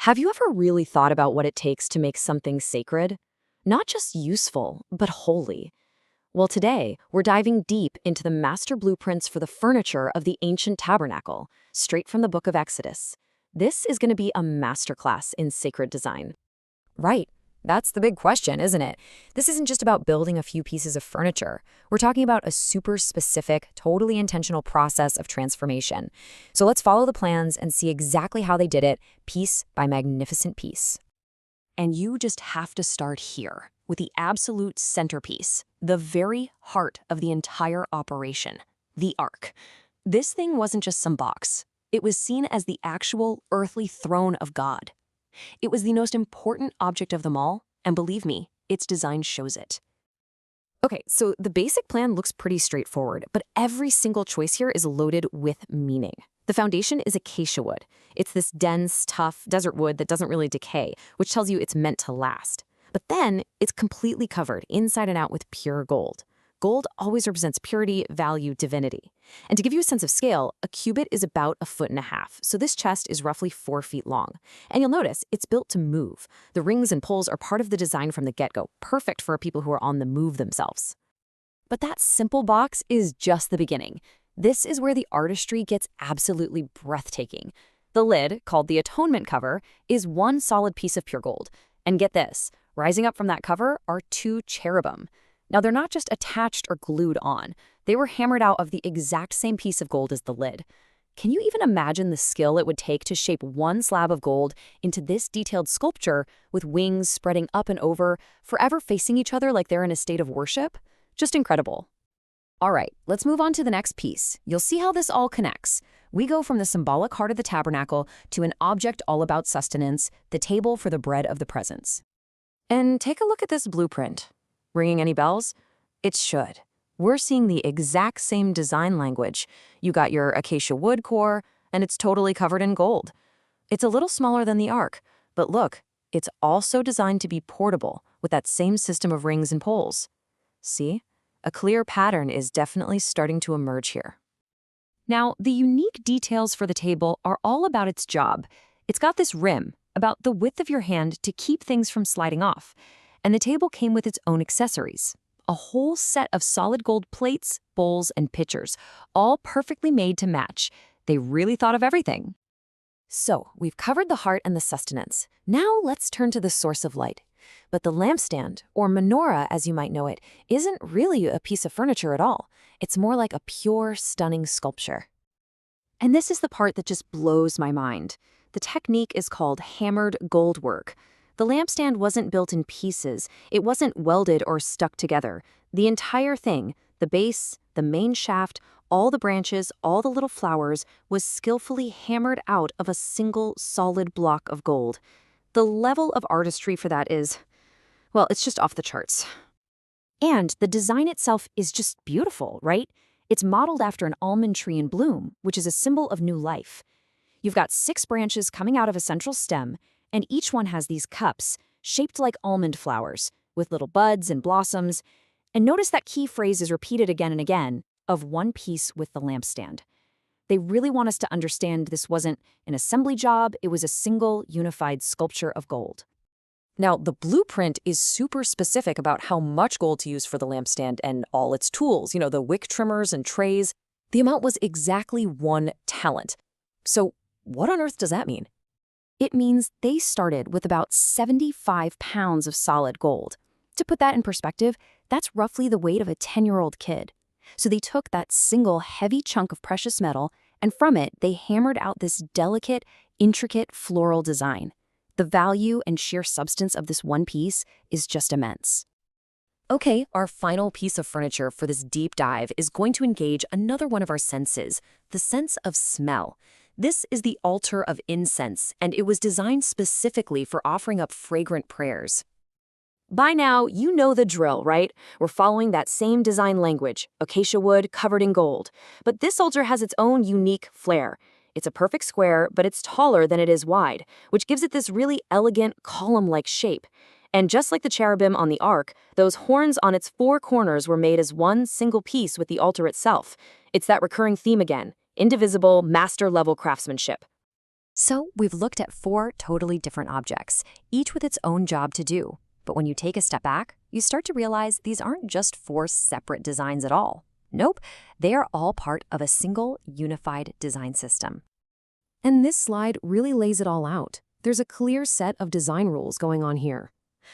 Have you ever really thought about what it takes to make something sacred? Not just useful, but holy. Well, today, we're diving deep into the master blueprints for the furniture of the ancient tabernacle, straight from the book of Exodus. This is going to be a masterclass in sacred design. Right. That's the big question, isn't it? This isn't just about building a few pieces of furniture. We're talking about a super specific, totally intentional process of transformation. So let's follow the plans and see exactly how they did it, piece by magnificent piece. And you just have to start here, with the absolute centerpiece, the very heart of the entire operation, the Ark. This thing wasn't just some box. It was seen as the actual earthly throne of God. It was the most important object of them all, and believe me, its design shows it. Okay, so the basic plan looks pretty straightforward, but every single choice here is loaded with meaning. The foundation is acacia wood. It's this dense, tough desert wood that doesn't really decay, which tells you it's meant to last. But then, it's completely covered inside and out with pure gold. Gold always represents purity, value, divinity. And to give you a sense of scale, a cubit is about 1.5 feet, so this chest is roughly 4 feet long. And you'll notice, it's built to move. The rings and poles are part of the design from the get-go, perfect for people who are on the move themselves. But that simple box is just the beginning. This is where the artistry gets absolutely breathtaking. The lid, called the atonement cover, is one solid piece of pure gold. And get this, rising up from that cover are 2 cherubim. Now, they're not just attached or glued on. They were hammered out of the exact same piece of gold as the lid. Can you even imagine the skill it would take to shape one slab of gold into this detailed sculpture with wings spreading up and over, forever facing each other like they're in a state of worship? Just incredible. All right, let's move on to the next piece. You'll see how this all connects. We go from the symbolic heart of the tabernacle to an object all about sustenance, the table for the bread of the presence. And take a look at this blueprint. Ringing any bells? It should. We're seeing the exact same design language. You got your acacia wood core, and it's totally covered in gold. It's a little smaller than the Ark, but look, it's also designed to be portable with that same system of rings and poles. See? A clear pattern is definitely starting to emerge here. Now, the unique details for the table are all about its job. It's got this rim, about the width of your hand to keep things from sliding off. And the table came with its own accessories. A whole set of solid gold plates, bowls, and pitchers, all perfectly made to match. They really thought of everything. So, we've covered the heart and the sustenance. Now let's turn to the source of light. But the lampstand, or menorah as you might know it, isn't really a piece of furniture at all. It's more like a pure, stunning sculpture. And this is the part that just blows my mind. The technique is called hammered gold work. The lampstand wasn't built in pieces. It wasn't welded or stuck together. The entire thing, the base, the main shaft, all the branches, all the little flowers, was skillfully hammered out of a single solid block of gold. The level of artistry for that is, well, it's just off the charts. And the design itself is just beautiful, right? It's modeled after an almond tree in bloom, which is a symbol of new life. You've got 6 branches coming out of a central stem, and each one has these cups, shaped like almond flowers, with little buds and blossoms. And notice that key phrase is repeated again and again, of one piece with the lampstand. They really want us to understand this wasn't an assembly job, it was a single, unified sculpture of gold. Now, the blueprint is super specific about how much gold to use for the lampstand and all its tools, the wick trimmers and trays. The amount was exactly 1 talent. So, what on earth does that mean? It means they started with about 75 pounds of solid gold. To put that in perspective, that's roughly the weight of a 10-year-old kid. So they took that single heavy chunk of precious metal, and from it, they hammered out this delicate, intricate floral design. The value and sheer substance of this one piece is just immense. Okay, our final piece of furniture for this deep dive is going to engage another one of our senses, the sense of smell. This is the altar of incense, and it was designed specifically for offering up fragrant prayers. By now, you know the drill, right? We're following that same design language, acacia wood covered in gold. But this altar has its own unique flair. It's a perfect square, but it's taller than it is wide, which gives it this really elegant, column-like shape. And just like the cherubim on the Ark, those horns on its 4 corners were made as one single piece with the altar itself. It's that recurring theme again. Indivisible, master-level craftsmanship. So we've looked at 4 totally different objects, each with its own job to do. But when you take a step back, you start to realize these aren't just 4 separate designs at all. Nope, they are all part of a single, unified design system. And this slide really lays it all out. There's a clear set of design rules going on here.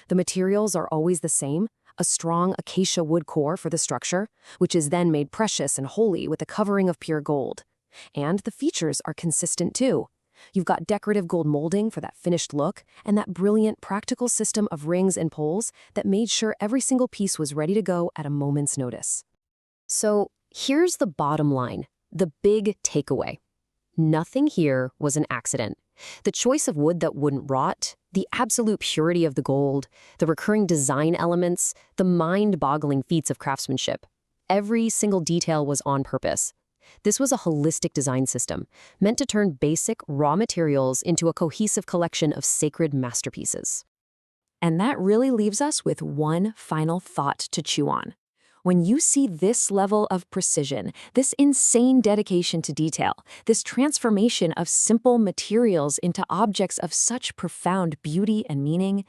The materials are always the same, a strong acacia wood core for the structure, which is then made precious and holy with a covering of pure gold. And the features are consistent too. You've got decorative gold molding for that finished look, and that brilliant practical system of rings and poles that made sure every single piece was ready to go at a moment's notice. So here's the bottom line, the big takeaway. Nothing here was an accident. The choice of wood that wouldn't rot, the absolute purity of the gold, the recurring design elements, the mind-boggling feats of craftsmanship. Every single detail was on purpose. This was a holistic design system, meant to turn basic, raw materials into a cohesive collection of sacred masterpieces. And that really leaves us with one final thought to chew on. When you see this level of precision, this insane dedication to detail, this transformation of simple materials into objects of such profound beauty and meaning,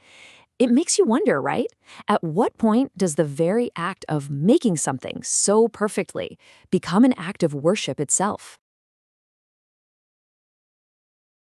it makes you wonder, right? At what point does the very act of making something so perfectly become an act of worship itself?